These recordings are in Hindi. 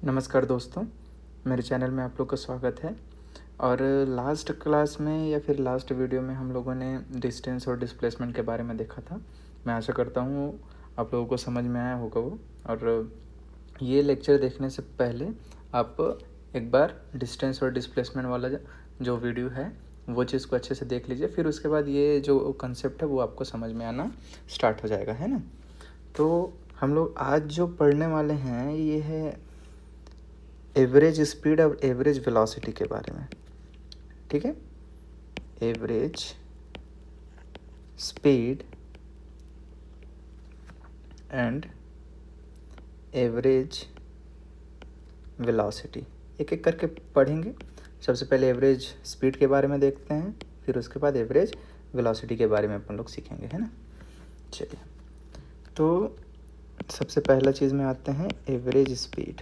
नमस्कार दोस्तों, मेरे चैनल में आप लोग का स्वागत है। और लास्ट क्लास में या फिर लास्ट वीडियो में हम लोगों ने डिस्टेंस और डिस्प्लेसमेंट के बारे में देखा था। मैं आशा करता हूँ आप लोगों को समझ में आया होगा वो। और ये लेक्चर देखने से पहले आप एक बार डिस्टेंस और डिस्प्लेसमेंट वाला जो वीडियो है वो चीज़ को अच्छे से देख लीजिए, फिर उसके बाद ये जो कंसेप्ट है वो आपको समझ में आना स्टार्ट हो जाएगा, है ना। तो हम लोग आज जो पढ़ने वाले हैं ये है एवरेज स्पीड और एवरेज वेलोसिटी के बारे में, ठीक है। Average speed and average velocity एक एक करके पढ़ेंगे। सबसे पहले एवरेज स्पीड के बारे में देखते हैं, फिर उसके बाद एवरेज वेलोसिटी के बारे में अपन लोग सीखेंगे, है ना। चलिए, तो सबसे पहला चीज़ में आते हैं एवरेज स्पीड।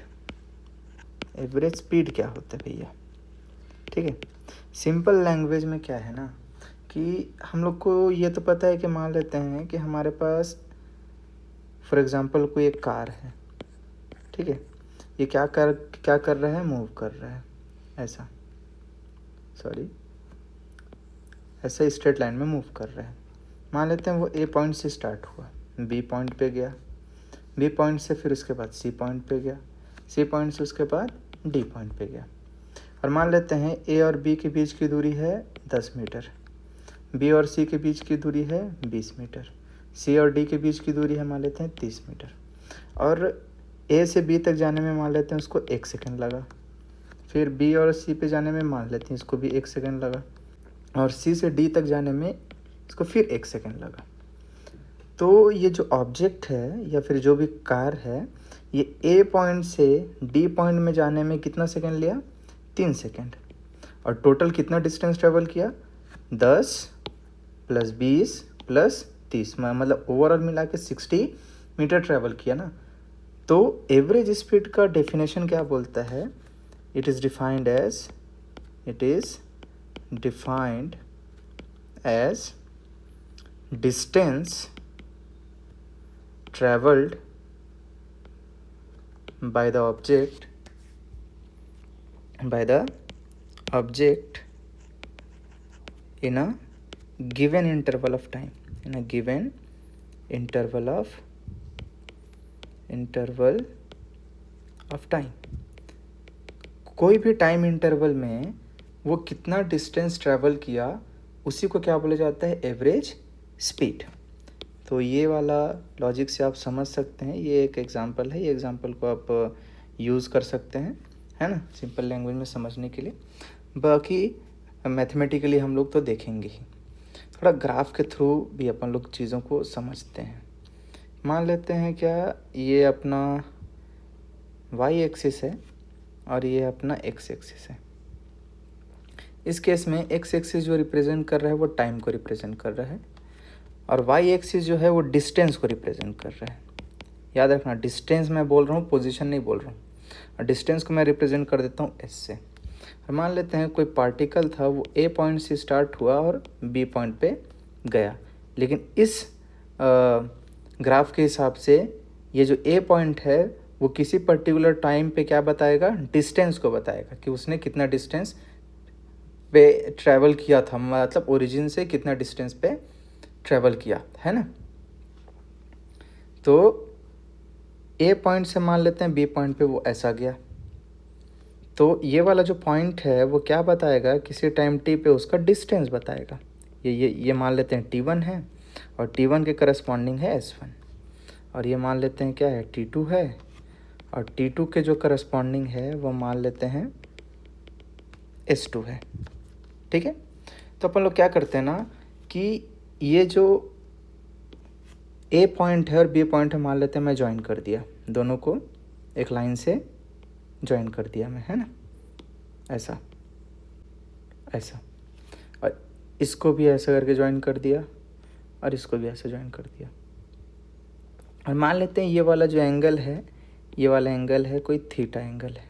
एवरेज स्पीड क्या होता है भैया, ठीक है। सिंपल लैंग्वेज में क्या है ना कि हम लोग को ये तो पता है कि मान लेते हैं कि हमारे पास फॉर एग्ज़ाम्पल कोई एक कार है, ठीक है। ये क्या कर रहा है, मूव कर रहा है ऐसा, ऐसा स्ट्रेट लाइन में मूव कर रहा है। मान लेते हैं वो ए पॉइंट से स्टार्ट हुआ, बी पॉइंट पे गया, बी पॉइंट से फिर उसके बाद सी पॉइंट पे गया, सी पॉइंट से उसके बाद डी पॉइंट पे गया। और मान लेते हैं ए और बी के बीच की दूरी है 10 मीटर, बी और सी के बीच की दूरी है 20 मीटर, सी और डी के बीच की दूरी है मान लेते हैं 30 मीटर। और ए से बी तक जाने में मान लेते हैं उसको 1 सेकंड लगा, फिर बी और सी पे जाने में मान लेते हैं इसको भी 1 सेकंड लगा, और सी से डी तक जाने में इसको फिर 1 सेकंड लगा। तो ये जो ऑब्जेक्ट है या फिर जो भी कार है, ये ए पॉइंट से डी पॉइंट में जाने में कितना सेकंड लिया, 3 सेकंड। और टोटल कितना डिस्टेंस ट्रेवल किया, 10 + 20 + 30, मतलब ओवरऑल मिला के 60 मीटर ट्रेवल किया ना। तो एवरेज स्पीड का डेफिनेशन क्या बोलता है, it is defined as distance traveled by the object in a given interval of time, कोई भी टाइम इंटरवल में वो कितना डिस्टेंस ट्रैवल किया उसी को क्या बोला जाता है, एवरेज स्पीड। तो ये वाला लॉजिक से आप समझ सकते हैं, ये एक एग्जांपल है, ये एग्जांपल को आप यूज़ कर सकते हैं, है ना, सिंपल लैंग्वेज में समझने के लिए। बाकी मैथमेटिकली हम लोग तो देखेंगे ही, थोड़ा ग्राफ के थ्रू भी अपन लोग चीज़ों को समझते हैं। मान लेते हैं क्या, ये अपना वाई एक्सिस है और ये अपना एक्स एक्सिस है। इस केस में एक्स एक्सिस जो रिप्रेजेंट कर रहा है वो टाइम को रिप्रेजेंट कर रहा है, और वाई एक्सिस जो है वो डिस्टेंस को रिप्रेजेंट कर रहा है। याद रखना, डिस्टेंस मैं बोल रहा हूँ, पोजीशन नहीं बोल रहा हूँ। और डिस्टेंस को मैं रिप्रेजेंट कर देता हूँ एस से। और मान लेते हैं कोई पार्टिकल था, वो ए पॉइंट से स्टार्ट हुआ और बी पॉइंट पे गया, लेकिन इस ग्राफ के हिसाब से ये जो ए पॉइंट है वो किसी पर्टिकुलर टाइम पे क्या बताएगा, डिस्टेंस को बताएगा कि उसने कितना डिस्टेंस पे ट्रैवल किया था, मतलब ओरिजिन से कितना डिस्टेंस पे ट्रैवल किया, है ना। तो ए पॉइंट से मान लेते हैं बी पॉइंट पे वो ऐसा गया, तो ये वाला जो पॉइंट है वो क्या बताएगा, किसी टाइम टी पे उसका डिस्टेंस बताएगा। ये मान लेते हैं T1 है, और T1 के करस्पॉन्डिंग है S1। और ये मान लेते हैं क्या है, T2 है, और T2 के जो करस्पॉन्डिंग है वो मान लेते हैं S2 है, ठीक है। तो अपन लोग क्या करते हैं ना कि ये जो ए पॉइंट है और बी पॉइंट है, मान लेते हैं मैं ज्वाइन कर दिया, दोनों को एक लाइन से ज्वाइन कर दिया मैं, है ना, ऐसा ऐसा। और इसको भी ऐसा करके ज्वाइन कर दिया, और इसको भी ऐसे ज्वाइन कर दिया। और मान लेते हैं ये वाला जो एंगल है, ये वाला एंगल है कोई थीटा एंगल है,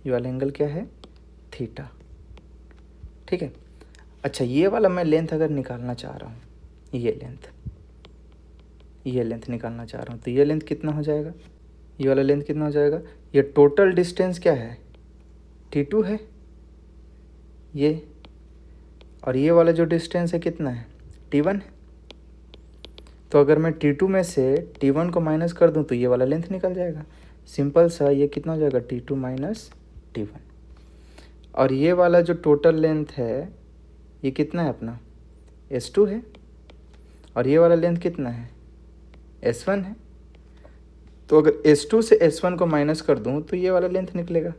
ये वाला एंगल क्या है, थीटा, ठीक है। अच्छा, ये वाला मैं लेंथ अगर निकालना चाह रहा हूँ, ये लेंथ निकालना चाह रहा हूँ, तो ये लेंथ कितना हो जाएगा, ये वाला लेंथ कितना हो जाएगा, ये टोटल डिस्टेंस क्या है, T2 है ये, और ये वाला जो डिस्टेंस है कितना है, T1 है। तो अगर मैं T2 में से T1 को माइनस कर दूं तो ये वाला लेंथ निकल जाएगा। सिंपल सा, ये कितना हो जाएगा, T2 माइनस T1। और ये वाला जो टोटल लेंथ है ये कितना है अपना, S2 है, और ये वाला लेंथ कितना है, S1 है। तो अगर S2 से S1 को माइनस कर दूं तो ये वाला लेंथ निकलेगा,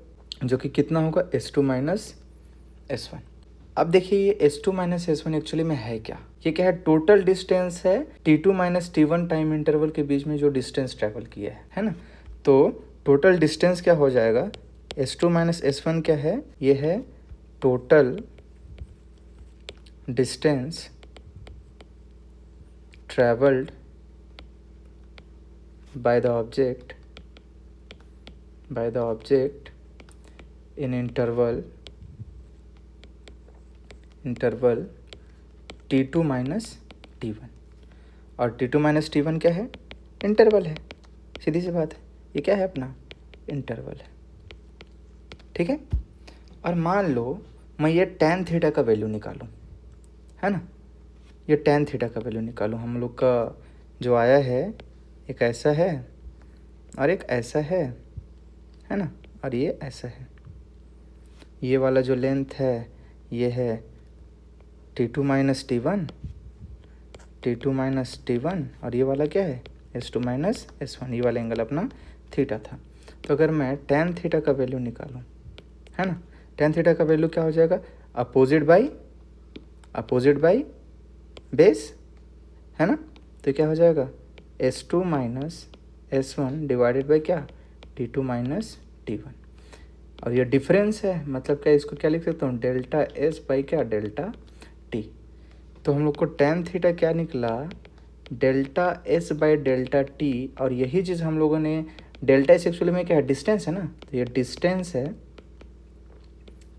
जो कि कितना होगा, S2 माइनस S1। अब देखिए ये S2 माइनस S1 एक्चुअली में है क्या, ये क्या है, टोटल डिस्टेंस है T2 minus T1 time interval के बीच में जो डिस्टेंस ट्रैवल किया है ना। तो टोटल डिस्टेंस क्या हो जाएगा, S2 माइनस S1 क्या है, ये है total distance travelled by the object in interval T2 minus T1। और T2 माइनस T1 क्या है, इंटरवल है, सीधी सी बात है, ये क्या है अपना, इंटरवल है, ठीक है। और मान लो मैं ये tan थीटा का वैल्यू निकालूं, है ना, ये tan थीटा का वैल्यू निकालूं, हम लोग का जो आया है एक ऐसा है और एक ऐसा है ना, और ये ऐसा है। ये वाला जो लेंथ है ये है T2 माइनस T1, और ये वाला क्या है, S2 माइनस S1। ये वाला एंगल अपना थीटा था। तो अगर मैं tan थीटा का वैल्यू निकालूं, है ना, tan थीटा का वैल्यू क्या हो जाएगा, अपोजिट बाई बेस, है ना। तो क्या हो जाएगा, S2 minus S1 divided by क्या, T2 माइनस T1। और ये डिफरेंस है, मतलब क्या, इसको क्या लिख सकता हूँ, डेल्टा S बाई क्या, डेल्टा T। तो हम लोग को tan थीटा क्या निकला, delta S by delta T। और यही चीज़ हम लोगों ने, डेल्टा S एक्चुअली में क्या है, डिस्टेंस है ना, तो ये डिस्टेंस है,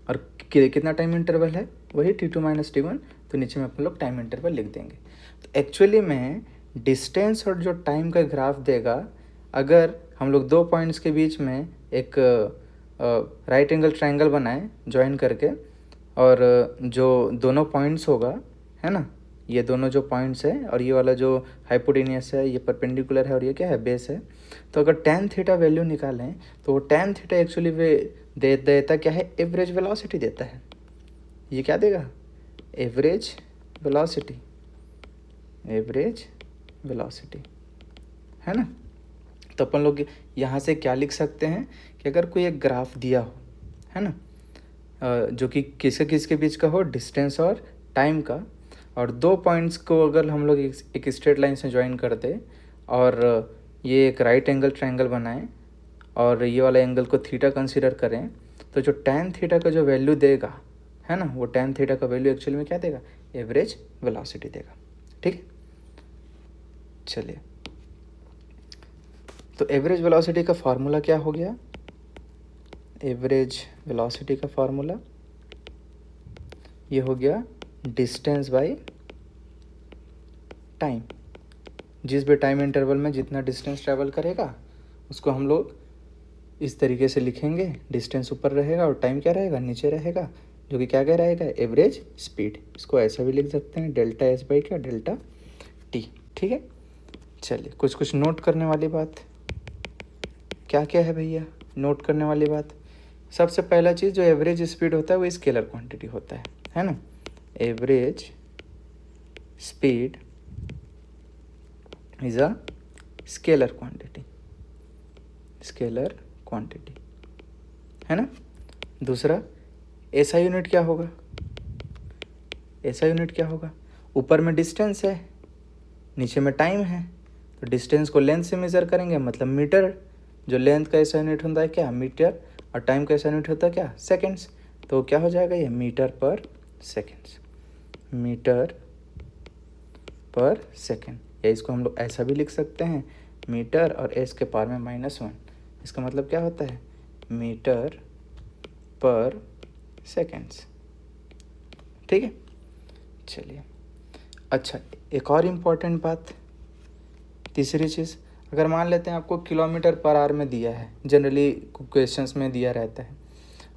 और कितना टाइम इंटरवल है, वही T2 माइनस T1। तो नीचे में अपन लोग टाइम इंटरवल लिख देंगे। तो एक्चुअली में डिस्टेंस और जो टाइम का ग्राफ देगा, अगर हम लोग दो पॉइंट्स के बीच में एक राइट एंगल ट्रायंगल बनाएं ज्वाइन करके, और जो दोनों पॉइंट्स होगा, है ना, ये दोनों जो पॉइंट्स है और ये वाला जो हाइपोटेनियस है ये परपेंडिकुलर है और ये क्या है, बेस है। तो अगर tan थीटा वैल्यू निकालें तो वो tan थीटा एक्चुअली वे देता क्या है, एवरेज वेलोसिटी देता है। ये क्या देगा, एवरेज वेलोसिटी, है ना। तो अपन लोग यहाँ से क्या लिख सकते हैं कि अगर कोई एक ग्राफ दिया हो, है ना, जो कि किसके बीच का हो, डिस्टेंस और टाइम का, और दो पॉइंट्स को अगर हम लोग एक स्ट्रेट लाइन से ज्वाइन कर दे और ये एक राइट एंगल ट्रायंगल बनाएं और ये वाला एंगल को थीटा कंसीडर करें, तो जो tan थीटा का जो वैल्यू देगा, है ना, वो tan थीटा का वैल्यू एक्चुअली में क्या देगा, एवरेज वेलोसिटी देगा, ठीक है। चलिए, तो एवरेज वेलोसिटी का फार्मूला क्या हो गया, एवरेज वेलोसिटी का फार्मूला ये हो गया डिस्टेंस बाय टाइम। जिस भी टाइम इंटरवल में जितना डिस्टेंस ट्रैवल करेगा उसको हम लोग इस तरीके से लिखेंगे, डिस्टेंस ऊपर रहेगा और टाइम क्या रहेगा, नीचे रहेगा, जो कि क्या रहेगा, एवरेज स्पीड। इसको ऐसा भी लिख सकते हैं, डेल्टा S बाई क्या, डेल्टा T, ठीक है। चलिए, कुछ नोट करने वाली बात क्या क्या है भैया, नोट करने वाली बात, सबसे पहला चीज़, जो एवरेज स्पीड होता है वो स्केलर क्वांटिटी होता है ना। Average speed is a scalar quantity, है ना। दूसरा, SI यूनिट क्या होगा, ऊपर में डिस्टेंस है, नीचे में टाइम है, तो डिस्टेंस को लेंथ से मेज़र करेंगे, मतलब मीटर। जो लेंथ का SI यूनिट होता है क्या, मीटर, और टाइम का SI यूनिट होता है क्या, सेकेंड्स। तो क्या हो जाएगा, ये मीटर पर सेकेंड। या इसको हम लोग ऐसा भी लिख सकते हैं, मीटर और S के पावर में -1। इसका मतलब क्या होता है, मीटर पर सेकेंड्स, ठीक है। चलिए, अच्छा, एक और इम्पॉर्टेंट बात, तीसरी चीज़, अगर मान लेते हैं आपको किलोमीटर पर आवर में दिया है, जनरली क्वेश्चंस में दिया रहता है,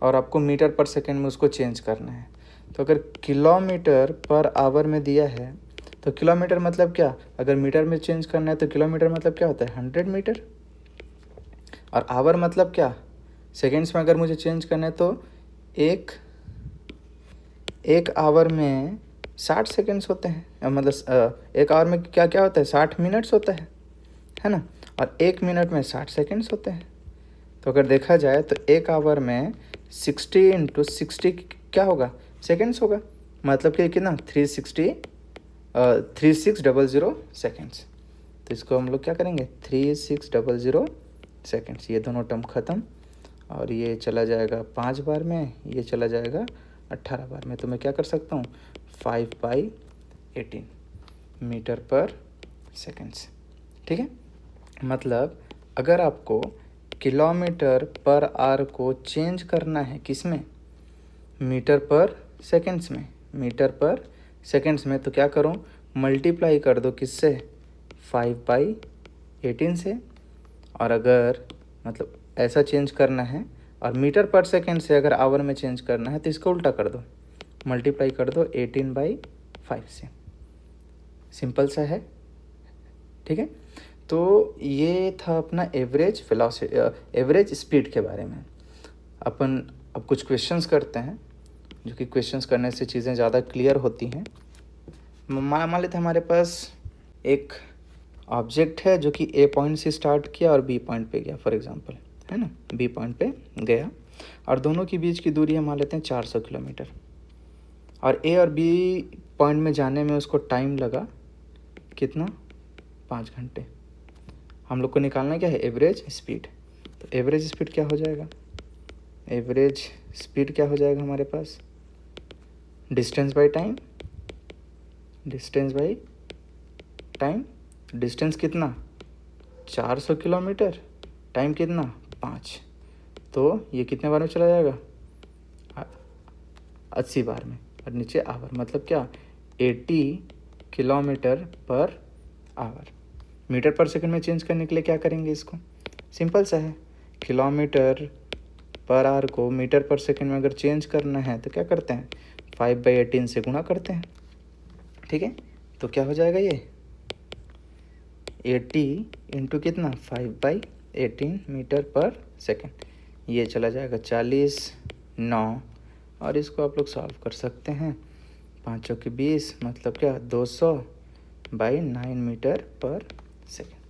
और आपको मीटर पर सेकंड में उसको चेंज करना है। तो अगर किलोमीटर पर आवर में दिया है तो किलोमीटर मतलब क्या, अगर मीटर में चेंज करना है तो किलोमीटर मतलब क्या होता है 100 मीटर, और आवर मतलब क्या, सेकेंड्स में अगर मुझे चेंज करना है तो एक आवर में 60 सेकेंड्स होते हैं, मतलब एक आवर में क्या क्या होता है 60 मिनट्स होता है ना, और एक मिनट में 60 सेकेंड्स होते हैं। तो अगर देखा जाए तो एक आवर में 60 इंटू 60 क्या होगा, सेकेंड्स होगा, मतलब कि कितना 3600 सेकेंड्स। तो इसको हम लोग क्या करेंगे 3600 सेकेंड्स, ये दोनों टर्म ख़त्म, और ये चला जाएगा 5 बार में, ये चला जाएगा 18 बार में। तो मैं क्या कर सकता हूँ 5/18 मीटर पर सेकेंड्स। ठीक है, मतलब अगर आपको किलोमीटर पर आवर को चेंज करना है किस में, मीटर पर सेकेंड्स में, मीटर पर सेकेंड्स में, तो क्या करो मल्टीप्लाई कर दो किससे 5/18 से। और अगर मतलब ऐसा चेंज करना है और मीटर पर सेकेंड से अगर आवर में चेंज करना है तो इसको उल्टा कर दो, मल्टीप्लाई कर दो 18/5 से। सिंपल सा है। ठीक है, तो ये था अपना एवरेज वेलोसिटी, एवरेज स्पीड के बारे में। अपन अब कुछ क्वेश्चंस करते हैं, जो कि क्वेश्चंस करने से चीज़ें ज़्यादा क्लियर होती हैं। मान लेते हैं हमारे पास एक ऑब्जेक्ट है जो कि ए पॉइंट से स्टार्ट किया और बी पॉइंट पे गया, फॉर एग्जांपल, है ना, बी पॉइंट पे गया, और दोनों के बीच की दूरी हम मान लेते हैं 400 किलोमीटर, और ए और बी पॉइंट में जाने में उसको टाइम लगा कितना 5 घंटे। हम लोग को निकालना क्या है एवरेज स्पीड। तो एवरेज स्पीड क्या हो जाएगा, एवरेज स्पीड क्या हो जाएगा हमारे पास, distance by time, distance by time, distance कितना 400 किलोमीटर, टाइम कितना 5, तो ये कितने बार में चला जाएगा 80 बार में, और नीचे आवर मतलब क्या 80 किलोमीटर पर आवर। मीटर पर सेकंड में चेंज करने के लिए क्या करेंगे इसको, सिंपल सा है, किलोमीटर पर आवर को मीटर पर सेकंड में अगर चेंज करना है तो क्या करते हैं 5/18 से गुणा करते हैं। ठीक है, तो क्या हो जाएगा ये 80 इंटू कितना 5/18 मीटर पर सेकेंड, ये चला जाएगा 40, 9, और इसको आप लोग सॉल्व कर सकते हैं, 5 चौके 20 मतलब क्या 200/9 मीटर पर सेकेंड।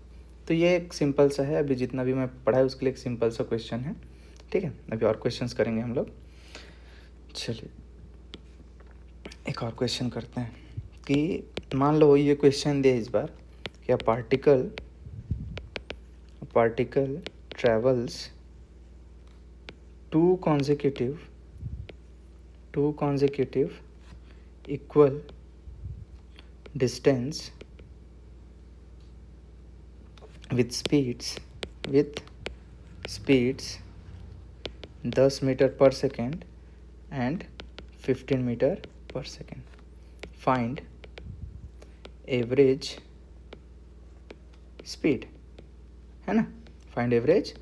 तो ये एक सिंपल सा है, अभी जितना भी मैं पढ़ा है उसके लिए एक सिंपल सा क्वेश्चन है। ठीक है, अभी और क्वेश्चंस करेंगे हम लोग। चलिए एक और क्वेश्चन करते हैं कि मान लो ये क्वेश्चन दे इस बार कि a particle travels two consecutive equal distance with speeds 10 meter per second and 15 meter per second. Find average speed, है ना, फाइंड एवरेज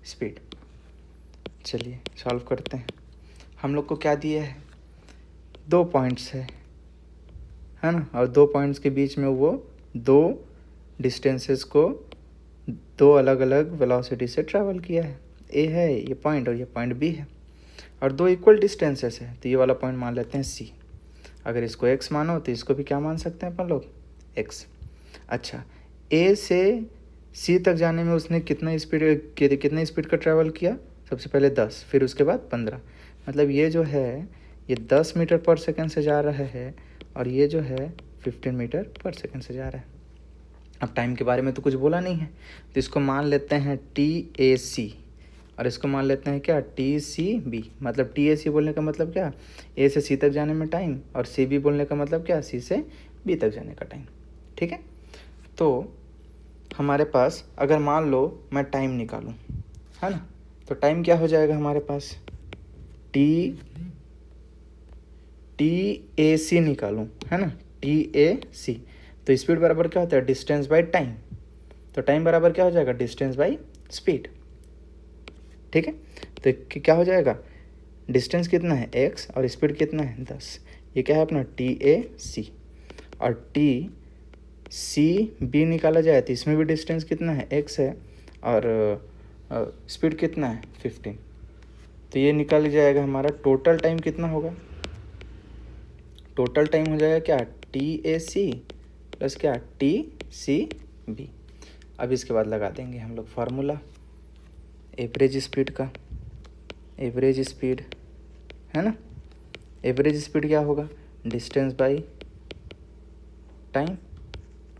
स्पीड। चलिए सॉल्व करते हैं। हम लोग को क्या दिया है 2 पॉइंट्स है ना, और 2 पॉइंट्स के बीच में वो 2 डिस्टेंसेस को 2 अलग अलग वेलोसिटी से ट्रैवल किया है, ए है ये पॉइंट और ये पॉइंट बी है, और 2 इक्वल डिस्टेंसेस है, तो ये वाला पॉइंट मान लेते हैं सी। अगर इसको एक्स मानो तो इसको भी क्या मान सकते हैं अपन लोग एक्स। अच्छा, ए से सी तक जाने में उसने कितना स्पीड का ट्रैवल किया, सबसे पहले 10, फिर उसके बाद 15, मतलब ये जो है ये 10 मीटर पर सेकंड से जा रहा है, और ये जो है 15 मीटर पर सेकंड से जा रहा है। अब टाइम के बारे में तो कुछ बोला नहीं है, तो इसको मान लेते हैं TAC, और इसको मान लेते हैं क्या TCB। मतलब TAC बोलने का मतलब क्या, ए से सी तक जाने में टाइम, और CB बोलने का मतलब क्या सी से बी तक जाने का टाइम। ठीक है, तो हमारे पास अगर मान लो मैं टाइम निकालूं, है ना, तो टाइम क्या हो जाएगा हमारे पास TAC निकालूं, है ना, TAC, तो स्पीड बराबर क्या होता है डिस्टेंस बाय टाइम, तो टाइम बराबर क्या हो जाएगा, डिस्टेंस बाई स्पीड। ठीक है, तो क्या हो जाएगा, डिस्टेंस कितना है x और स्पीड कितना है 10। ये क्या है अपना TAC, और TCB निकाला जाए तो इसमें भी डिस्टेंस कितना है x है और स्पीड कितना है 15। तो ये निकाल जाएगा हमारा टोटल टाइम कितना होगा, टोटल टाइम हो जाएगा क्या TAC प्लस क्या TCB। अब इसके बाद लगा देंगे हम लोग फार्मूला एवरेज स्पीड का। एवरेज स्पीड है ना, एवरेज स्पीड क्या होगा, distance by time,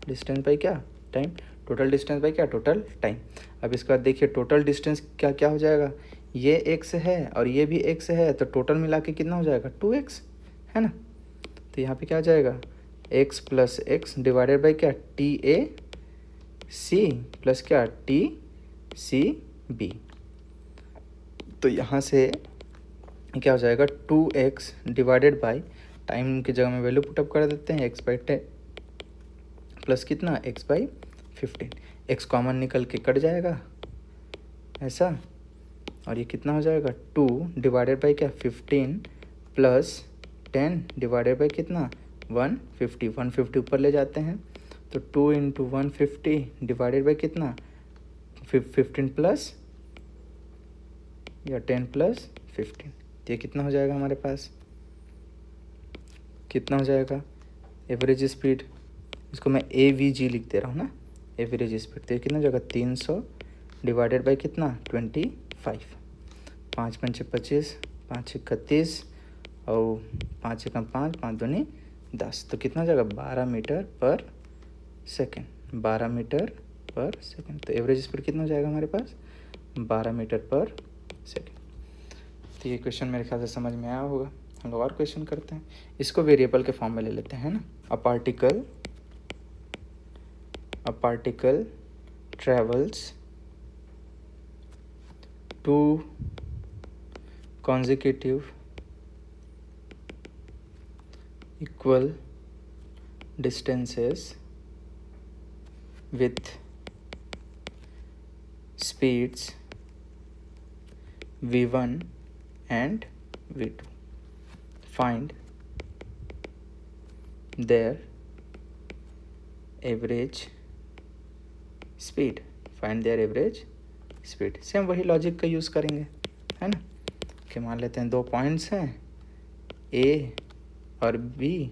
distance by क्या टाइम, टोटल डिस्टेंस बाई क्या टोटल टाइम। अब इसके बाद देखिए टोटल डिस्टेंस क्या क्या हो जाएगा, ये x है और ये भी x है, तो टोटल मिला के कितना हो जाएगा 2x है ना। तो यहाँ पे क्या हो जाएगा x plus x divided by क्या TAC प्लस क्या TCB। तो यहाँ से क्या हो जाएगा 2x डिवाइडेड बाई टाइम की जगह में वैल्यू पुटअप कर देते हैं x बाई 10 प्लस कितना x बाई 15। x कॉमन निकल के कट जाएगा ऐसा, और ये कितना हो जाएगा 2 डिवाइडेड बाई क्या 15 प्लस 10 डिवाइडेड बाई कितना 150। 150 ऊपर ले जाते हैं तो 2 इंटू 150 डिवाइडेड बाई कितना 15 प्लस या 10 प्लस 15। तो ये कितना हो जाएगा हमारे पास, कितना हो जाएगा एवरेज स्पीड, इसको मैं AVG लिख दे रहा हूँ ना, एवरेज स्पीड। तो ये कितना हो जाएगा 300 डिवाइडेड बाई कितना 25। 5 पंचे 25, 5 31 और 5 एकम 5, 5 दूनी 10। तो कितना हो जाएगा 12 मीटर पर सेकेंड, 12 मीटर पर सेकेंड। तो एवरेज स्पीड कितना हो जाएगा हमारे पास 12 मीटर पर सेकेंड। तो ये क्वेश्चन मेरे ख्याल से समझ में आया होगा। हम लोग और क्वेश्चन करते हैं, इसको वेरिएबल के फॉर्म में ले लेते हैं ना। A particle travels 2 consecutive equal distances with speeds v1 and v2. Find their average speed. Find their average speed. Same वही लॉजिक का यूज़ करेंगे है ना, कि मान लेते हैं 2 पॉइंट्स हैं A और B,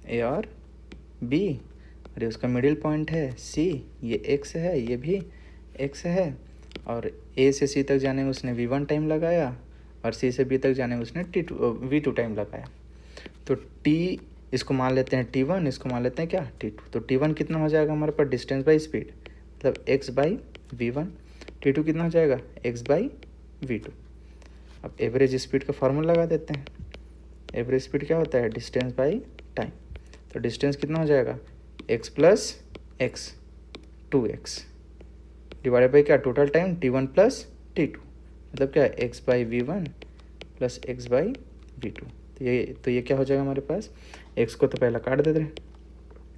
A और B, और ये उसका मिडिल पॉइंट है C, ये x है ये भी x है, और A से C तक जाने में उसने v1 टाइम लगाया और C से B तक जाने में उसने v2 टाइम लगाया। तो T इसको मान लेते हैं T1, इसको मान लेते हैं क्या T2। तो T1 कितना हो जाएगा हमारे पास डिस्टेंस बाई स्पीड, मतलब x बाई v1। T2 कितना हो जाएगा x बाई v2। अब एवरेज स्पीड का फार्मूला लगा देते हैं। एवरेज स्पीड क्या होता है डिस्टेंस बाई टाइम। तो डिस्टेंस कितना हो जाएगा x plus X 2x divided by क्या total time T1 plus T2, मतलब क्या x by v1 plus x by v2। तो ये क्या हो जाएगा हमारे पास, x को तो पहला काट देते हैं,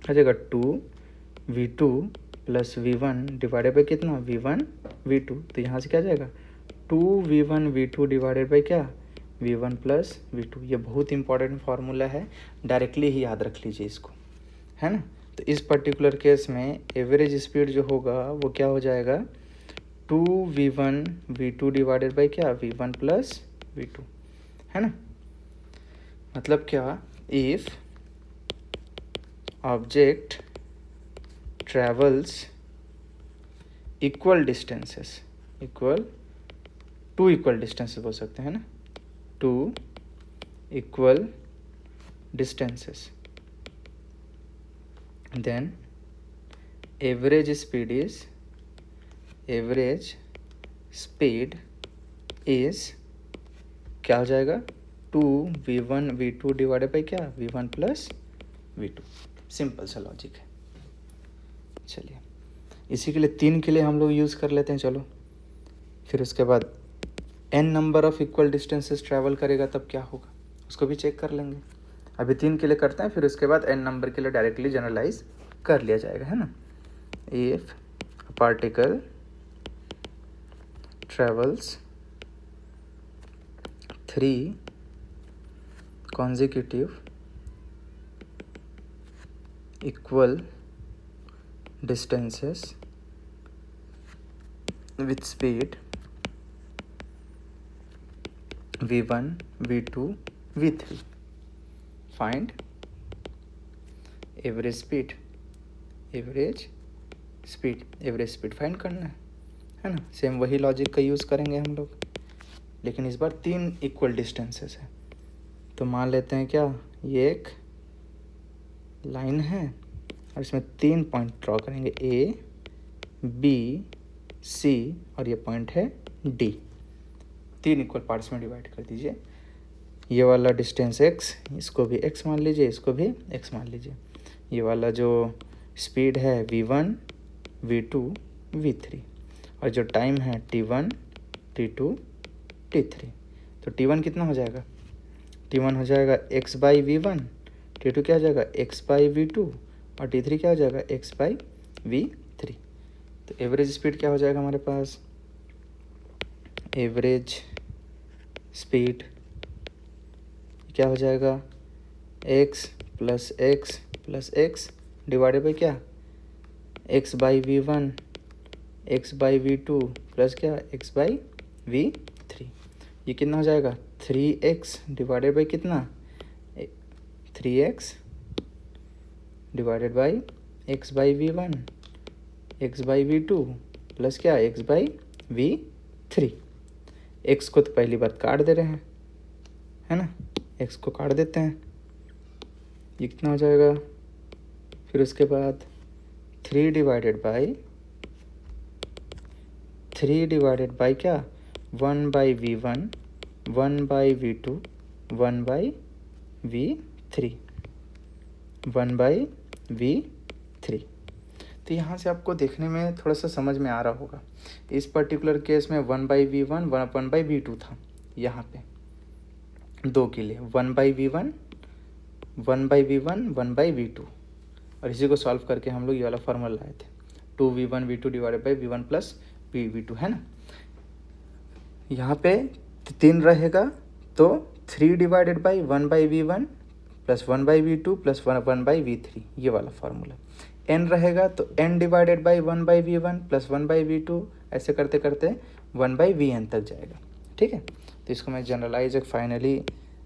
आ जाएगा 2v2 plus v1 divided by कितना v1 v2। तो यहाँ से क्या जाएगा 2v1 v2 डिवाइडेड बाई क्या v1 प्लस v2। ये बहुत इंपॉर्टेंट फार्मूला है, डायरेक्टली ही याद रख लीजिए इसको, है ना। तो इस पर्टिकुलर केस में एवरेज स्पीड जो होगा वो क्या हो जाएगा 2v1 v2 डिवाइडेड बाई क्या v1 प्लस v2, है ना। मतलब क्या, if object travels equal distances, two equal distances बोल सकते हैं ना, 2 equal distances, then average speed is क्या हो जाएगा 2v1 v2 डिवाइडेड बाई क्या v1 प्लस v2। सिंपल सा लॉजिक है। चलिए इसी के लिए 3 के लिए हम लोग यूज़ कर लेते हैं। चलो फिर उसके बाद n number of equal distances travel करेगा तब क्या होगा उसको भी चेक कर लेंगे। अभी 3 के लिए करते हैं, फिर उसके बाद n नंबर के लिए डायरेक्टली जनरलाइज कर लिया जाएगा, है ना। if a particle travels 3 consecutive equal distances with speed v1, v2, v3, find average speed find करना है ना। सेम वही लॉजिक का यूज़ करेंगे हम लोग, लेकिन इस बार 3 इक्वल डिस्टेंसेस है। तो मान लेते हैं क्या, ये एक लाइन है और इसमें 3 पॉइंट ड्रॉ करेंगे, ए बी सी और ये पॉइंट है डी। 3 इक्वल पार्ट्स में डिवाइड कर दीजिए। ये वाला डिस्टेंस x, इसको भी x मान लीजिए, इसको भी x मान लीजिए। ये वाला जो स्पीड है v1, v2, v3 और जो टाइम है t1, t2, t3। तो t1 कितना हो जाएगा, t1 हो जाएगा x बाई v1, t2 क्या हो जाएगा x बाई v2 और t3 क्या हो जाएगा x बाई v3। तो एवरेज स्पीड क्या हो जाएगा हमारे पास, एवरेज स्पीड क्या हो जाएगा x plus x plus x divided by क्या, x by v1, x by v2 plus क्या x बाई v3। ये कितना हो जाएगा 3x डिवाइडेड बाई कितना 3x divided by x by v1, x by v2 plus क्या x बाई v3। x को तो पहली बार काट दे रहे हैं, है ना, x को काट देते हैं, ये कितना हो जाएगा। फिर उसके बाद 3 डिवाइडेड बाई क्या 1 by v1, 1 by v2, 1 by v3, 1 by v3। तो यहाँ से आपको देखने में थोड़ा सा समझ में आ रहा होगा, इस पर्टिकुलर केस में 1 बाई v1, 1 बाई v2 था, यहाँ पे 2 के लिए 1 by v1, 1 by v1, 1 by v2 और इसी को सॉल्व करके हम लोग ये वाला फॉर्मूला लाए थे 2v1 v2 divided by v1 plus v2, है ना। यहाँ पे 3 रहेगा तो 3 divided by 1 by v1 plus 1 by v2 plus 1 by v3, ये वाला फार्मूला। n रहेगा तो n divided by 1 by v1 plus 1 by v2, ऐसे करते करते 1 बाई vn तक जाएगा, ठीक है। तो इसको मैं जनरलाइज एक फाइनली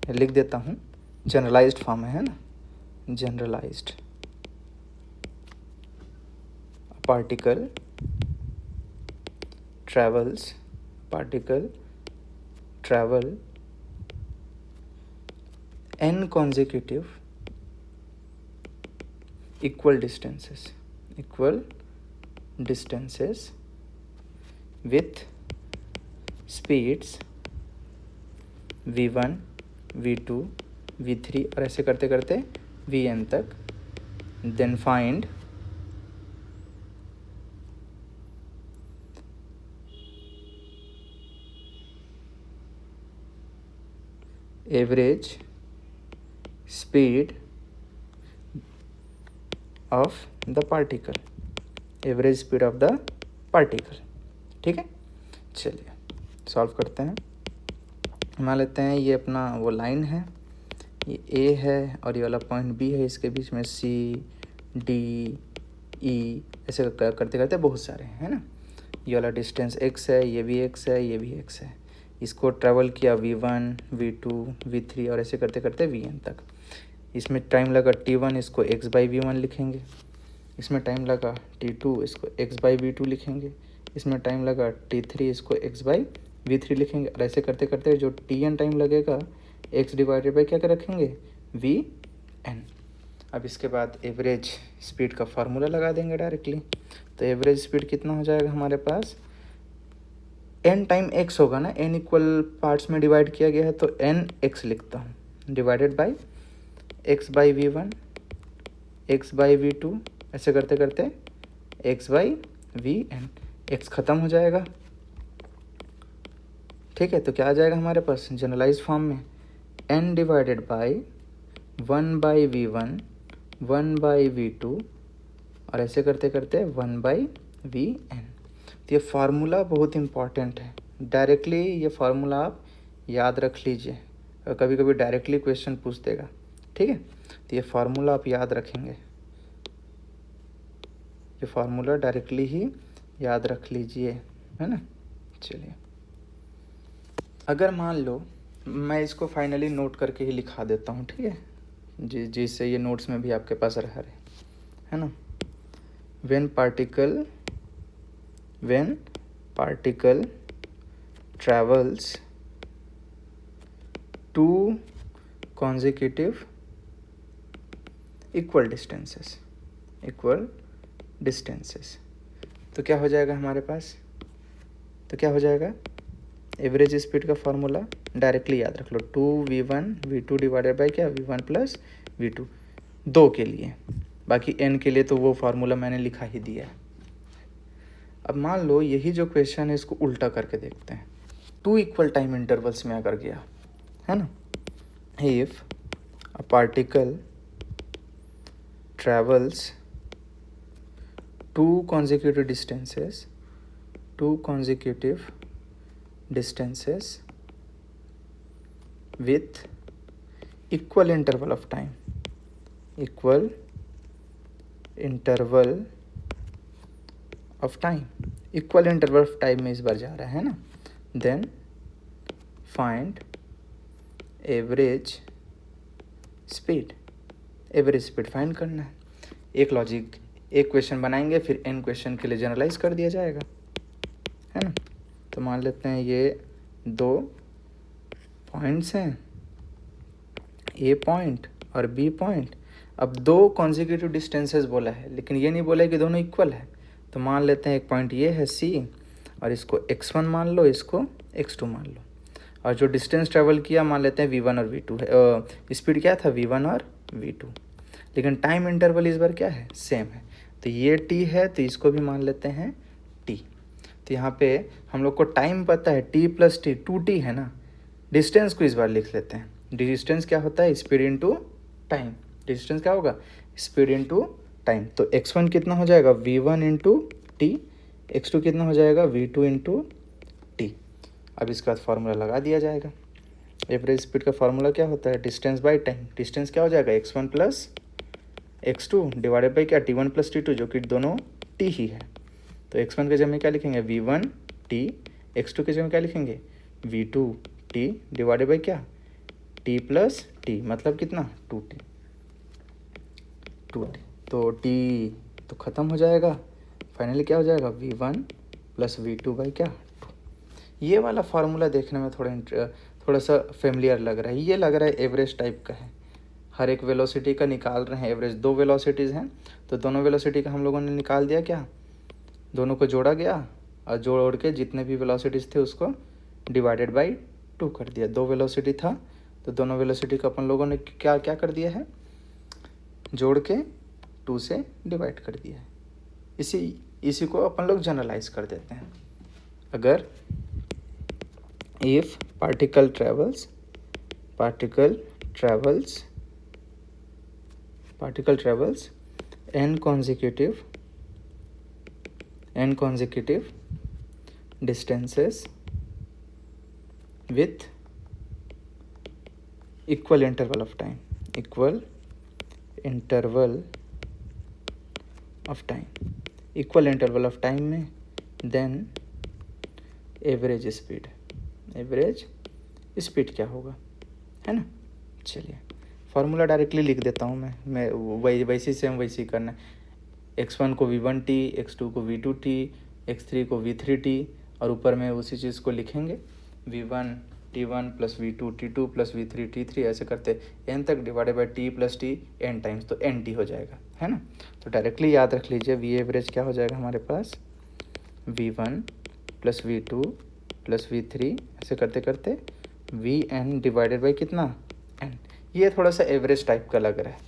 लिख देता हूँ, जनरलाइज्ड फॉर्म है ना, generalised particle travel n consecutive equal distances with speeds v1, v2, v3 और ऐसे करते करते vn तक। then find average speed of the particle, average speed of the particle, ठीक है। चलिए सॉल्व करते हैं। मान लेते हैं ये अपना वो लाइन है, ये ए है और ये वाला पॉइंट बी है, इसके बीच में सी डी ई ऐसे करते करते बहुत सारे हैं, है ना। ये वाला डिस्टेंस x है, ये भी x है, ये भी x है। इसको ट्रैवल किया v1, v2, v3 और ऐसे करते करते vn तक। इसमें टाइम लगा t1, इसको x बाई v1 लिखेंगे। इसमें टाइम लगा t2, इसको x बाई v2 लिखेंगे। इसमें टाइम लगा t3, इसको x बाई v3 लिखेंगे। और ऐसे करते करते जो tn टाइम लगेगा x डिवाइडेड बाई क्या कर रखेंगे vn। अब इसके बाद एवरेज स्पीड का फार्मूला लगा देंगे डायरेक्टली। तो एवरेज स्पीड कितना हो जाएगा हमारे पास, n टाइम x होगा ना, n इक्वल पार्ट्स में डिवाइड किया गया है तो n x लिखता हूँ, divided by x by v1, x by v2 ऐसे करते करते x बाई vn। x ख़त्म हो जाएगा, ठीक है। तो क्या आ जाएगा हमारे पास जनरलाइज फॉर्म में n divided by 1 by v1, 1 by v2 और ऐसे करते करते 1/vn। तो ये फार्मूला बहुत इम्पॉर्टेंट है, डायरेक्टली ये फार्मूला आप याद रख लीजिए, और कभी कभी डायरेक्टली क्वेश्चन पूछ देगा, ठीक है। तो ये फार्मूला आप याद रखेंगे, ये फार्मूला डायरेक्टली ही याद रख लीजिए, है ना। चलिए, अगर मान लो मैं इसको फाइनली नोट करके ही लिखा देता हूँ, ठीक है, जिससे ये नोट्स में भी आपके पास रहा रहे, है ना। when particle travels two consecutive equal distances, तो क्या हो जाएगा हमारे पास, तो क्या हो जाएगा, एवरेज स्पीड का फॉर्मूला डायरेक्टली याद रख लो, 2v1v2 डिवाइडेड बाई क्या, v1 प्लस v2, 2 के लिए, बाकी n के लिए तो वो फार्मूला मैंने लिखा ही दिया है। अब मान लो यही जो क्वेश्चन है इसको उल्टा करके देखते हैं, 2 इक्वल टाइम इंटरवल्स में अगर गया, है ना। If a particle travels two consecutive distances with equal interval of time में इस बार जा रहा है ना, then find average speed find करना है। एक लॉजिक, एक क्वेश्चन बनाएंगे, फिर n क्वेश्चन के लिए जनरलाइज कर दिया जाएगा, है ना। तो मान लेते हैं ये 2 पॉइंट्स हैं, A पॉइंट और B पॉइंट। अब 2 कॉन्जिक्यूटिव डिस्टेंसेस बोला है, लेकिन ये नहीं बोला है कि दोनों इक्वल है। तो मान लेते हैं एक पॉइंट ये है C, और इसको x1 मान लो, इसको x2 मान लो, और जो डिस्टेंस ट्रेवल किया मान लेते हैं v1 और v2 है, स्पीड क्या था, v1 और v2, लेकिन टाइम इंटरवल इस बार क्या है, सेम है। तो ये t है, तो इसको भी मान लेते हैं t। तो यहाँ पे हम लोग को टाइम पता है, t प्लस टी 2t है ना। डिस्टेंस को इस बार लिख लेते हैं, डिस्टेंस क्या होता है, स्पीड इनटू टाइम। डिस्टेंस क्या होगा, स्पीड इनटू टाइम। तो x1 कितना हो जाएगा, v1 इंटू टी, x2 कितना हो जाएगा, v2 इंटू टी। अब इसके बाद फार्मूला लगा दिया जाएगा। एवरेज स्पीड का फार्मूला क्या होता है, डिस्टेंस बाय टाइम। डिस्टेंस क्या हो जाएगा, x1 plus x2 divided by क्या, t1 प्लस t2, जो कि दोनों t ही है। तो x1 के जगह में क्या लिखेंगे, v1 t, x2 के जगह में क्या लिखेंगे, v2 t डिवाइडेड बाई क्या, t प्लस t, मतलब कितना, 2t। तो t तो ख़त्म हो जाएगा, फाइनली क्या हो जाएगा, v1 प्लस v2 बाई क्या, 2। ये वाला फार्मूला देखने में थोड़ा सा फेमिलियर लग रहा है, ये लग रहा है एवरेज टाइप का है। हर एक वेलोसिटी का निकाल रहे हैं एवरेज, 2 वेलोसिटीज़ हैं, तो दोनों वेलोसिटी का हम लोगों ने निकाल दिया क्या, दोनों को जोड़ा गया, और जोड़ के जितने भी वेलोसिटीज़ थे उसको डिवाइडेड बाई 2 कर दिया। 2 वेलोसिटी था, तो दोनों वेलोसिटी को अपन लोगों ने क्या क्या कर दिया है, जोड़ के 2 से डिवाइड कर दिया है। इसी को अपन लोग जनरलाइज कर देते हैं। अगर if particle travels n consecutive distances with equal interval of time equal interval of time में then एवरेज स्पीड क्या होगा, है ना। चलिए, फार्मूला डायरेक्टली लिख देता हूँ मैं वैसे सेम वैसे ही करना है। x1 को v1t, x2 को v2t, x3 को v3t, और ऊपर में उसी चीज़ को लिखेंगे, v1 t1 plus v2 t2 plus v3 t3, ऐसे करते n तक divided by t plus t n times, तो nt हो जाएगा, है ना। तो डायरेक्टली याद रख लीजिए, v एवरेज क्या हो जाएगा हमारे पास, v1 plus v2 plus v3, ऐसे करते करते vn डिवाइडेड बाई कितना, n। ये थोड़ा सा एवरेज टाइप का लग रहा है,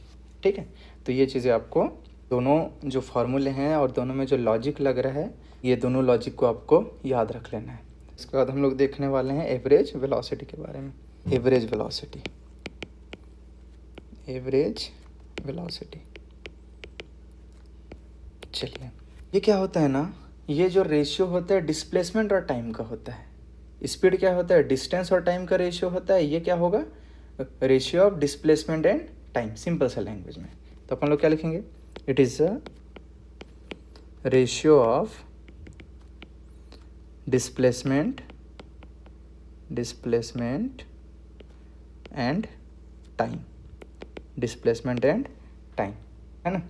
ठीक है। तो ये चीज़ें आपको, दोनों जो फार्मूले हैं और दोनों में जो लॉजिक लग रहा है, ये दोनों लॉजिक को आपको याद रख लेना है। इसके बाद हम लोग देखने वाले हैं एवरेज वेलोसिटी के बारे में। एवरेज वेलोसिटी चलिए, ये क्या होता है ना, ये जो रेशियो होता है डिस्प्लेसमेंट और टाइम का होता है। स्पीड क्या होता है, डिस्टेंस और टाइम का रेशियो होता है। ये क्या होगा, ratio of displacement and time, simple सा लैंग्वेज में। तो अपन लोग क्या लिखेंगे, it is a ratio of displacement and time, displacement and time, है ना।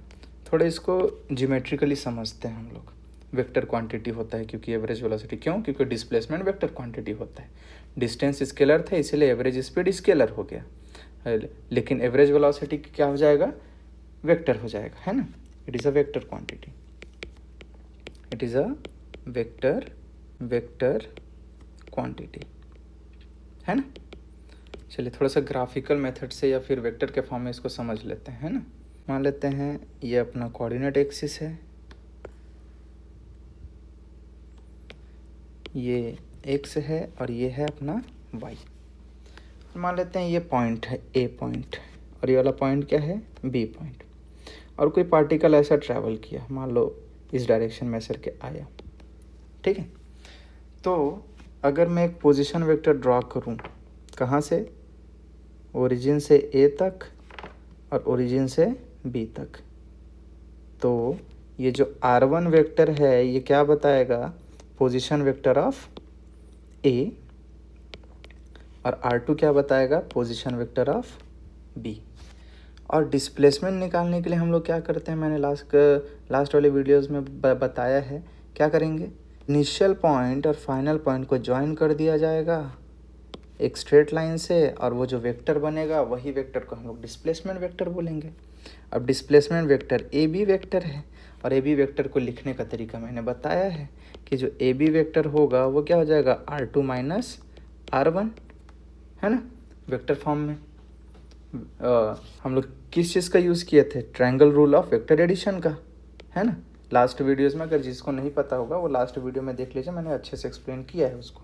थोड़ा इसको ज्योमेट्रिकली समझते हैं हम लोग। वेक्टर क्वांटिटी होता है क्योंकि एवरेज वेलोसिटी, क्यों, क्योंकि डिस्प्लेसमेंट वेक्टर क्वांटिटी होता है। डिस्टेंस स्केलर था इसीलिए एवरेज स्पीड स्केलर हो गया, लेकिन एवरेज वेलोसिटी क्या हो जाएगा, वेक्टर हो जाएगा, है ना। It is a vector quantity, it is a vector quantity, है ना। चलिए थोड़ा सा ग्राफिकल मेथड से या फिर वेक्टर के फॉर्म में इसको समझ लेते हैं, है ना। मान लेते हैं ये अपना कोऑर्डिनेट एक्सिस है, ये एक्स है और ये है अपना वाई। मान लेते हैं ये पॉइंट है ए पॉइंट और ये वाला पॉइंट क्या है, बी पॉइंट। और कोई पार्टिकल ऐसा ट्रैवल किया, मान लो इस डायरेक्शन में सर के आया, ठीक है। तो अगर मैं एक पोजीशन वेक्टर ड्रॉ करूं, कहाँ से, ओरिजिन से ए तक और ओरिजिन से बी तक, तो ये जो r1 वेक्टर है ये क्या बताएगा, पोजीशन वेक्टर ऑफ ए, और r2 क्या बताएगा, पोजीशन वेक्टर ऑफ बी। और डिस्प्लेसमेंट निकालने के लिए हम लोग क्या करते हैं, मैंने लास्ट वाले वीडियोस में बताया है, क्या करेंगे, इनिशियल पॉइंट और फाइनल पॉइंट को ज्वाइन कर दिया जाएगा एक स्ट्रेट लाइन से, और वो जो वेक्टर बनेगा वही वेक्टर को हम लोग डिस्प्लेसमेंट वेक्टर बोलेंगे। अब displacement vector A B vector है, और ए बी वेक्टर को लिखने का तरीका मैंने बताया है कि जो ए बी वेक्टर होगा वो क्या हो जाएगा, r2 माइनस r1, है ना, वेक्टर फॉर्म में। हम लोग किस चीज़ का यूज़ किए थे, triangle rule of vector addition का, है ना। लास्ट वीडियोज़ में अगर जिसको नहीं पता होगा वो लास्ट वीडियो में देख लीजिए, मैंने अच्छे से एक्सप्लेन किया है उसको।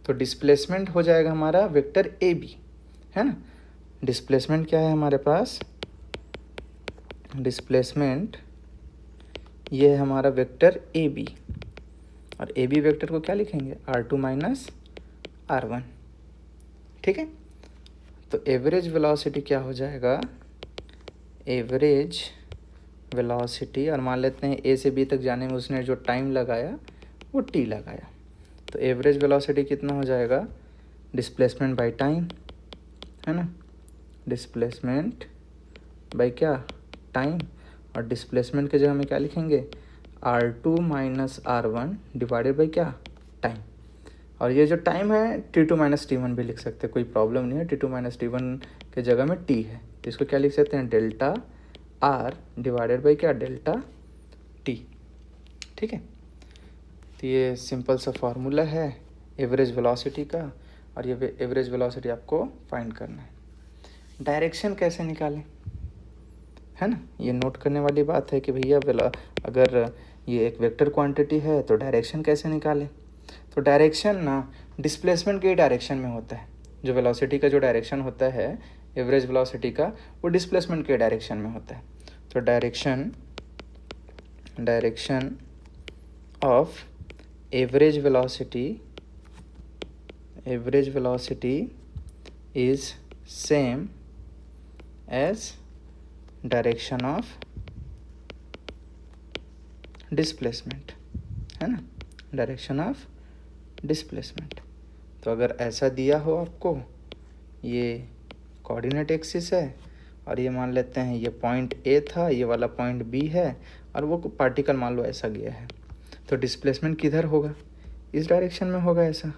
तो डिस्प्लेसमेंट हो जाएगा हमारा वेक्टर ए बी, है ना। डिस्प्लेसमेंट क्या है हमारे पास, डिस्प्लेसमेंट ये है हमारा वेक्टर ए बी, और ए बी वेक्टर को क्या लिखेंगे, r2 माइनस r1, ठीक है। तो एवरेज वेलोसिटी क्या हो जाएगा, एवरेज वेलोसिटी, और मान लेते हैं ए से बी तक जाने में उसने जो टाइम लगाया वो t लगाया, तो एवरेज वेलोसिटी कितना हो जाएगा, डिस्प्लेसमेंट बाय टाइम, है ना, डिस्प्लेसमेंट बाय क्या, टाइम। और डिस्प्लेसमेंट के जगह में क्या लिखेंगे, r2 minus r1 divided by क्या, टाइम। और ये जो टाइम है t2 माइनस t1 भी लिख सकते हैं, कोई प्रॉब्लम नहीं है। t2 माइनस t1 के जगह में t है, तो इसको क्या लिख सकते हैं, डेल्टा r डिवाइडेड बाई क्या, डेल्टा t, ठीक है। तो ये सिंपल सा फार्मूला है एवरेज वेलोसिटी का, और ये एवरेज वेलोसिटी आपको फाइंड करना है। डायरेक्शन कैसे निकालें, है ना, ये नोट करने वाली बात है कि भैया अगर ये एक वेक्टर क्वांटिटी है तो डायरेक्शन कैसे निकालें। तो डायरेक्शन ना डिस्प्लेसमेंट के डायरेक्शन में होता है, जो वेलोसिटी का जो डायरेक्शन होता है एवरेज वेलोसिटी का, वो डिस्प्लेसमेंट के डायरेक्शन में होता है। तो direction of average velocity is same as direction of displacement, है ना, डायरेक्शन ऑफ डिस्प्लेसमेंट। तो अगर ऐसा दिया हो आपको, ये कोऑर्डिनेट एक्सिस है और ये मान लेते हैं ये पॉइंट ए था, ये वाला पॉइंट बी है, और वो पार्टिकल मान लो ऐसा गया है, तो डिस्प्लेसमेंट किधर होगा, इस डायरेक्शन में होगा ऐसा,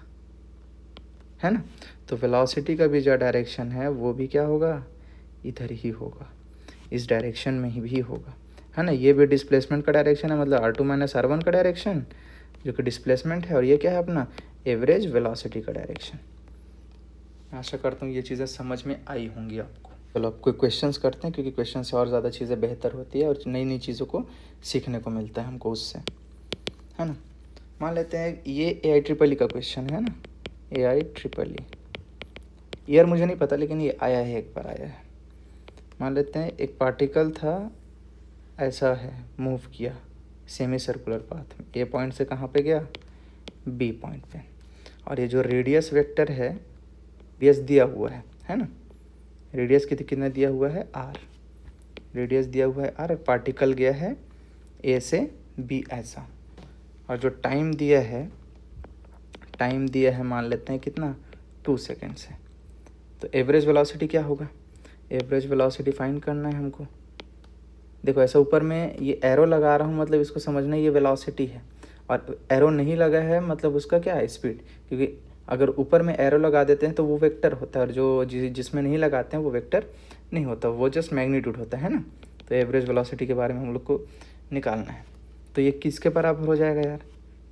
है ना। तो वेलोसिटी का भी जो डायरेक्शन है वो भी क्या होगा, इधर ही होगा, इस डायरेक्शन में ही भी होगा, है ना। ये भी डिस्प्लेसमेंट का डायरेक्शन है, मतलब r2 माइनस r1 का डायरेक्शन जो कि डिस्प्लेसमेंट है, और ये क्या है अपना एवरेज वेलोसिटी का डायरेक्शन। आशा करता हूँ ये चीज़ें समझ में आई होंगी आपको। चलो अब कोई क्वेश्चंस करते हैं, क्योंकि क्वेश्चन से और ज़्यादा चीज़ें बेहतर होती है और नई नई चीज़ों को सीखने को मिलता है हमको उससे, है ना। मान लेते हैं ये AI का क्वेश्चन है ना, AI ईयर मुझे नहीं पता, लेकिन ये आया है, एक बार आया है। मान लेते हैं एक पार्टिकल था, ऐसा है, मूव किया सेमी सर्कुलर पाथ में। ए पॉइंट से कहाँ पे गया, बी पॉइंट पे। और ये जो रेडियस वेक्टर है, रेडियस दिया हुआ है ना, रेडियस कितना दिया हुआ है, आर, रेडियस दिया हुआ है आर, पार्टिकल गया है ए से बी ऐसा। और जो टाइम दिया है, टाइम दिया है मान लेते हैं कितना, 2 सेकेंड से। तो एवरेज वेलोसिटी क्या होगा, एवरेज वेलोसिटी फाइंड करना है हमको। देखो ऐसा ऊपर में ये एरो लगा रहा हूँ, मतलब इसको समझना ये वेलोसिटी है, और एरो नहीं लगा है मतलब उसका क्या है, स्पीड। क्योंकि अगर ऊपर में एरो लगा देते हैं तो वो वेक्टर होता है, और जो जिसमें नहीं लगाते हैं वो वेक्टर नहीं होता, वो जस्ट मैग्नीट्यूड होता है ना। तो एवरेज वेलोसिटी के बारे में हम लोग को निकालना है। तो ये किसके बराबर हो जाएगा यार,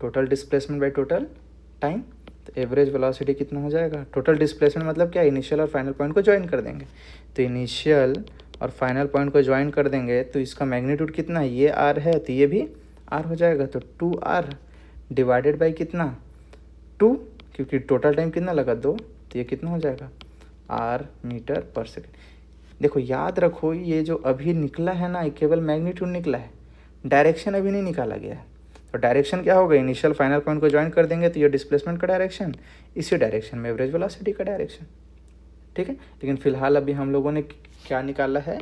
total displacement by total time. तो एवरेज वेलोसिटी कितना हो जाएगा, टोटल डिस्प्लेसमेंट मतलब क्या, इनिशियल और फाइनल पॉइंट को ज्वाइन कर देंगे। तो इनिशियल और फाइनल पॉइंट को ज्वाइन कर देंगे तो इसका मैग्नीट्यूड कितना है, ये आर है तो ये भी आर हो जाएगा। तो 2r डिवाइडेड बाई कितना, 2, क्योंकि टोटल टाइम कितना लगा 2, तो ये कितना हो जाएगा, आर मीटर पर सेकेंड। देखो याद रखो ये जो अभी निकला है ना, केवल मैग्नीट्यूड निकला है, डायरेक्शन अभी नहीं निकाला गया है। तो डायरेक्शन क्या होगा, इनिशियल फाइनल पॉइंट को ज्वाइन कर देंगे तो ये डिस्प्लेसमेंट का डायरेक्शन, इसी डायरेक्शन में एवरेज वेलोसिटी का डायरेक्शन। ठीक है, लेकिन फिलहाल अभी हम लोगों ने क्या निकाला है,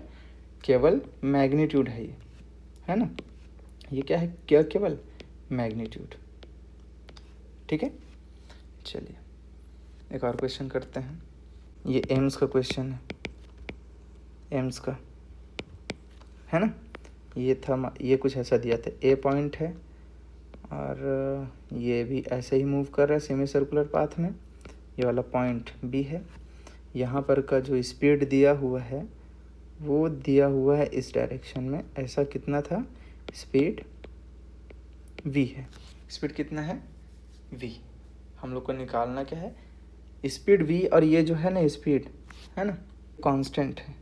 केवल मैग्नीट्यूड है ये, है ना, ये क्या है, क्या केवल मैग्नीट्यूड। ठीक है, चलिए एक और क्वेश्चन करते हैं। ये एम्स का क्वेश्चन है, एम्स का है ना। ये था, ये कुछ ऐसा दिया था, ए पॉइंट है और ये भी ऐसे ही मूव कर रहा है सेमी सर्कुलर पाथ में, ये वाला पॉइंट बी है। यहाँ पर का जो स्पीड दिया हुआ है वो दिया हुआ है इस डायरेक्शन में, ऐसा कितना था, स्पीड v है। स्पीड कितना है, v। हम लोग को निकालना क्या है, स्पीड v, और ये जो है ना स्पीड है ना कांस्टेंट है,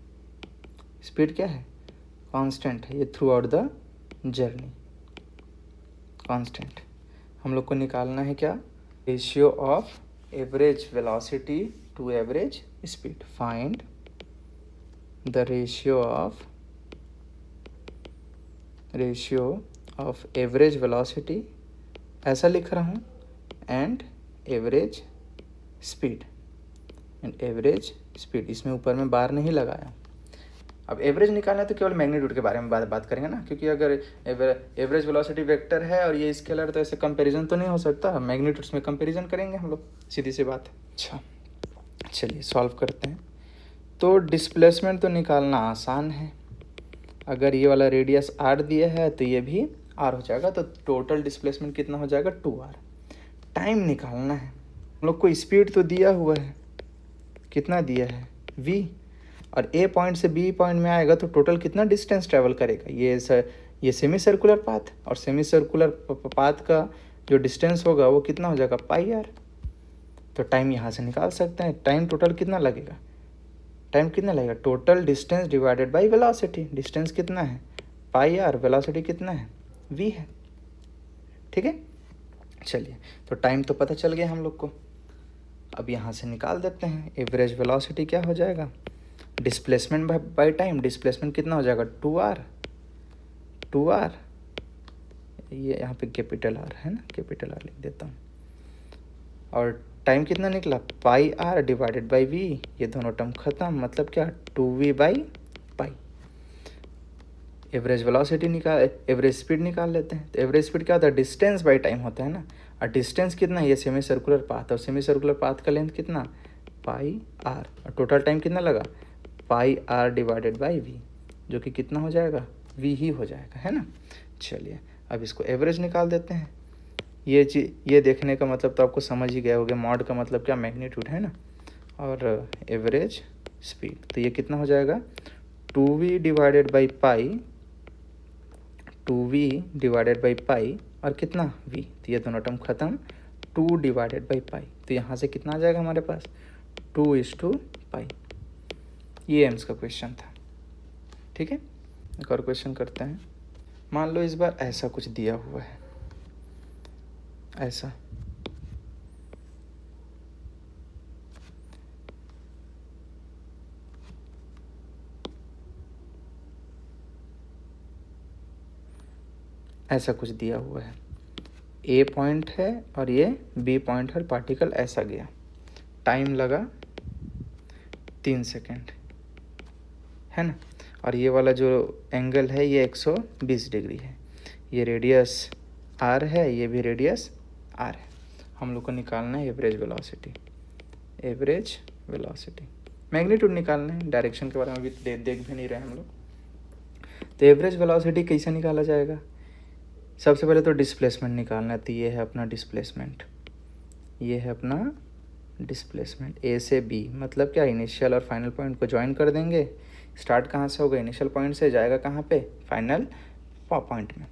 स्पीड क्या है, कांस्टेंट है, ये throughout the journey constant. हम लोग को निकालना है क्या, ratio of average velocity to average speed. Find the ratio of average velocity, ऐसा लिख रहा हूँ, एंड एवरेज स्पीड, इसमें ऊपर में बार नहीं लगाया। अब एवरेज निकालना है तो केवल मैग्नीट्यूड के बारे में बात करेंगे ना, क्योंकि अगर एवरेज वेलोसिटी वेक्टर है और ये स्केलर, तो ऐसे कंपैरिजन तो नहीं हो सकता, मैग्नीट्यूड्स में कंपैरिजन करेंगे हम लोग, सीधी सी बात है। अच्छा चलिए सॉल्व करते हैं। तो डिस्प्लेसमेंट तो निकालना आसान है, अगर ये वाला रेडियस r दिया है तो ये भी r हो जाएगा, तो टोटल डिस्प्लेसमेंट कितना हो जाएगा, 2r। टाइम निकालना है, हम लोग को स्पीड तो दिया हुआ है, कितना दिया है, v, और a पॉइंट से b पॉइंट में आएगा तो टोटल कितना डिस्टेंस ट्रैवल करेगा, ये सेमी सर्कुलर पाथ, और सेमी सर्कुलर पाथ का जो डिस्टेंस होगा वो कितना हो जाएगा, पाई आर। तो टाइम यहाँ से निकाल सकते हैं, टाइम टोटल कितना लगेगा, टाइम कितना लगेगा, total distance divided by velocity. Distance कितना है, पाई आर, वेलोसिटी कितना है, v है। ठीक है, चलिए तो टाइम तो पता चल गया हम लोग को, अब यहाँ से निकाल देते हैं। एवरेज वेलोसिटी क्या हो जाएगा, डिस्प्लेसमेंट बाय टाइम, डिस्प्लेसमेंट कितना हो जाएगा, 2r, ये यहाँ पे कैपिटल आर है ना, कैपिटल आर लिख देता हूँ, और टाइम कितना निकला, पाई आर डिवाइडेड बाई वी, ये दोनों टर्म खत्म, मतलब क्या, 2v by pi. Average velocity निकाल, एवरेज स्पीड निकाल लेते हैं। तो एवरेज स्पीड क्या होता है, डिस्टेंस बाई टाइम होता है ना, और डिस्टेंस कितना है, ये सेमी सर्कुलर पाथ, और सेमी सर्कुलर पाथ का लेंथ कितना, पाई आर, और टोटल टाइम कितना लगा, पाई आर डिवाइडेड बाई वी, जो कि कितना हो जाएगा, वी ही हो जाएगा, है ना। चलिए अब इसको एवरेज निकाल देते हैं। ये देखने का मतलब तो आपको समझ ही गए होंगे, मॉड का मतलब क्या, मैग्नीट्यूड है ना, और एवरेज स्पीड, तो ये कितना हो जाएगा, 2v divided by pi, 2v divided by pi, और कितना v, तो ये दोनों टर्म खत्म, 2 डिवाइडेड बाई पाई, तो यहाँ से कितना आ जाएगा हमारे पास, 2:पाई। ये एम्स का क्वेश्चन था। ठीक है, एक और क्वेश्चन करते हैं। मान लो इस बार ऐसा कुछ दिया हुआ है, ऐसा, ऐसा कुछ दिया हुआ है, ए पॉइंट है और ये बी पॉइंट है, पार्टिकल ऐसा गया, टाइम लगा 3 सेकेंड, है ना। और ये वाला जो एंगल है ये 120 डिग्री है, ये रेडियस आर है, ये भी रेडियस आर है। हम लोग को निकालना है average velocity, average velocity, magnitude निकालना है, डायरेक्शन के बारे में भी देख भी नहीं रहे हम लोग। तो एवरेज वेलोसिटी कैसे निकाला जाएगा? सबसे पहले तो डिस्प्लेसमेंट निकालना है, तो ये है अपना डिस्प्लेसमेंट, ये है अपना डिस्प्लेसमेंट ए से बी, मतलब क्या, इनिशियल और फाइनल पॉइंट को ज्वाइन कर देंगे। स्टार्ट कहाँ से होगा? इनिशियल पॉइंट से, जाएगा कहाँ पे? फाइनल पॉइंट में।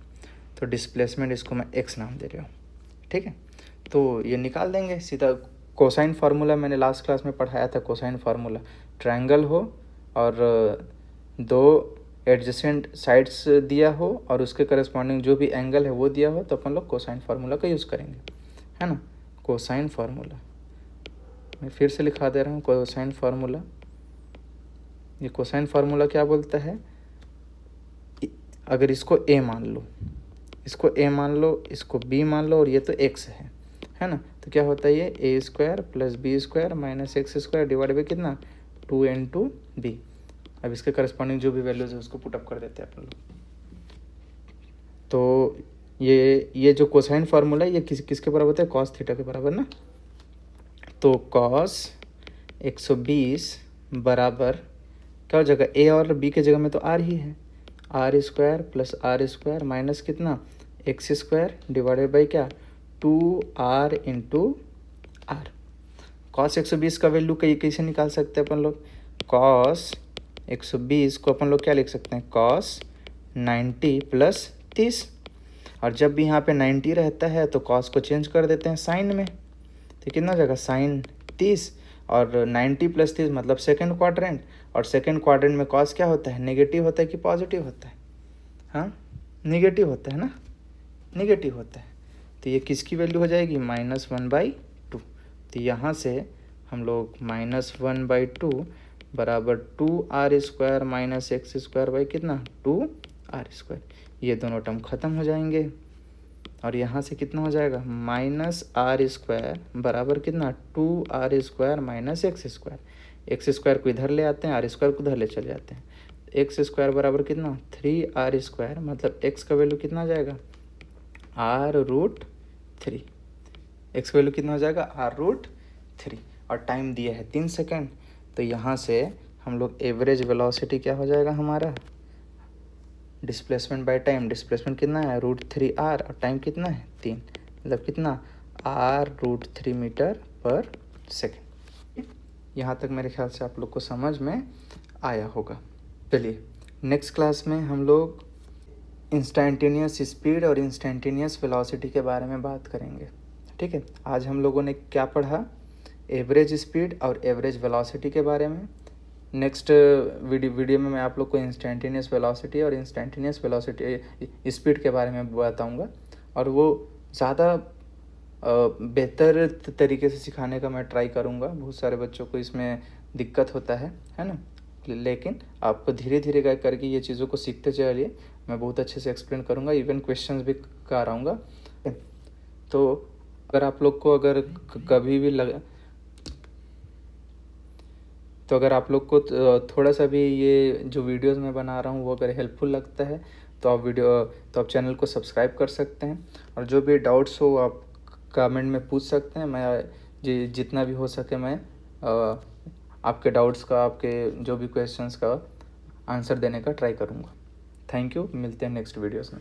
तो डिस्प्लेसमेंट इसको मैं एक्स नाम दे रहा हूँ, ठीक है। तो ये निकाल देंगे सीधा। कोसाइन फार्मूला मैंने लास्ट क्लास में पढ़ाया था, कोसाइन फार्मूला, ट्रायंगल हो और दो एडजेसेंट साइड्स दिया हो और उसके करस्पॉन्डिंग जो भी एंगल है वो दिया हो, तो अपन लोग कोसाइन फार्मूला का यूज़ करेंगे, है ना। कोसाइन फार्मूला मैं फिर से लिखा दे रहा हूँ, कोसाइन फार्मूला। ये कोसाइन फार्मूला क्या बोलता है? अगर इसको ए मान लो, इसको ए मान लो, इसको बी मान लो, और ये तो एक्स है ना, तो क्या होता है ये A square plus B square minus X square divide by कितना, 2 बी। अब इसके करस्पॉन्डिंग जो भी वैल्यूज है उसको पुटअप कर देते हैं अपन लोग। तो ये जो कोसाइन फार्मूला है ये किसके बराबर होता है? कॉस थीटा के बराबर ना। तो कॉस 120 बराबर क्या हो जाएगा? ए और बी के जगह में तो आर ही है, R square plus R square minus कितना, एक्स स्क्वायर डिवाइडेड बाई क्या, 2r इंटू आर। कॉस 120 का वैल्यू कैसे निकाल सकते हैं अपन लोग? कॉस 120 को अपन लोग क्या लिख सकते हैं? कॉस 90 प्लस 30, और जब भी यहाँ पे 90 रहता है तो कॉस को चेंज कर देते हैं साइन में, तो कितना हो जाएगा, साइन 30, और 90 प्लस 30 मतलब सेकंड क्वाड्रेंट, और सेकंड क्वाड्रेंट में कॉस क्या होता है? नेगेटिव होता है कि पॉजिटिव होता है? हाँ, नेगेटिव होता है ना, नेगेटिव होता है। तो ये किसकी वैल्यू हो जाएगी? -1/2। तो यहाँ से हम लोग -1/2 बराबर 2r square minus X square by कितना, 2r स्क्वायर, ये दोनों टर्म खत्म हो जाएंगे। और यहाँ से कितना हो जाएगा? -r स्क्वायर बराबर कितना, 2r square minus X square. X square को इधर ले आते हैं, आर स्क्वायर को उधर ले चले जाते हैं। एक्स स्क्वायर बराबर कितना, 3r स्क्वायर, मतलब एक्स का वैल्यू कितना आ जाएगा, r√3। एक्स का वैल्यू कितना हो जाएगा, r√3, और टाइम दिया है 3 सेकेंड। तो यहाँ से हम लोग एवरेज वेलोसिटी क्या हो जाएगा हमारा, डिस्प्लेसमेंट बाय टाइम, डिस्प्लेसमेंट कितना है, √3r, और टाइम कितना है 3, मतलब कितना, r√3 मीटर पर सेकेंड। यहाँ तक मेरे ख्याल से आप लोग को समझ में आया होगा। चलिए नेक्स्ट क्लास में हम लोग इंस्टेंटेनियस स्पीड और इंस्टेंटेनियस वेलोसिटी के बारे में बात करेंगे, ठीक है। आज हम लोगों ने क्या पढ़ा, एवरेज स्पीड और एवरेज वेलोसिटी के बारे में। नेक्स्ट वीडियो में मैं आप लोग को इंस्टेंटेनियस वेलोसिटी और इंस्टेंटेनियस वेलोसिटी स्पीड के बारे में बताऊंगा, और वो ज़्यादा बेहतर तरीके से सिखाने का मैं ट्राई करूंगा। बहुत सारे बच्चों को इसमें दिक्कत होता है ना, लेकिन आपको धीरे धीरे करके ये चीज़ों को सीखते चलिए। मैं बहुत अच्छे से एक्सप्लेन करूंगा, इवन क्वेश्चंस भी कराऊंगा। तो अगर आप लोग को अगर कभी भी अगर आप लोग को थोड़ा सा भी ये जो वीडियोस मैं बना रहा हूँ वो अगर हेल्पफुल लगता है तो आप चैनल को सब्सक्राइब कर सकते हैं, और जो भी डाउट्स हो आप कमेंट में पूछ सकते हैं। मैं जितना भी हो सके मैं आपके डाउट्स का, आपके जो भी क्वेश्चंस का आंसर देने का ट्राई करूँगा। थैंक यू, मिलते हैं नेक्स्ट वीडियोस में।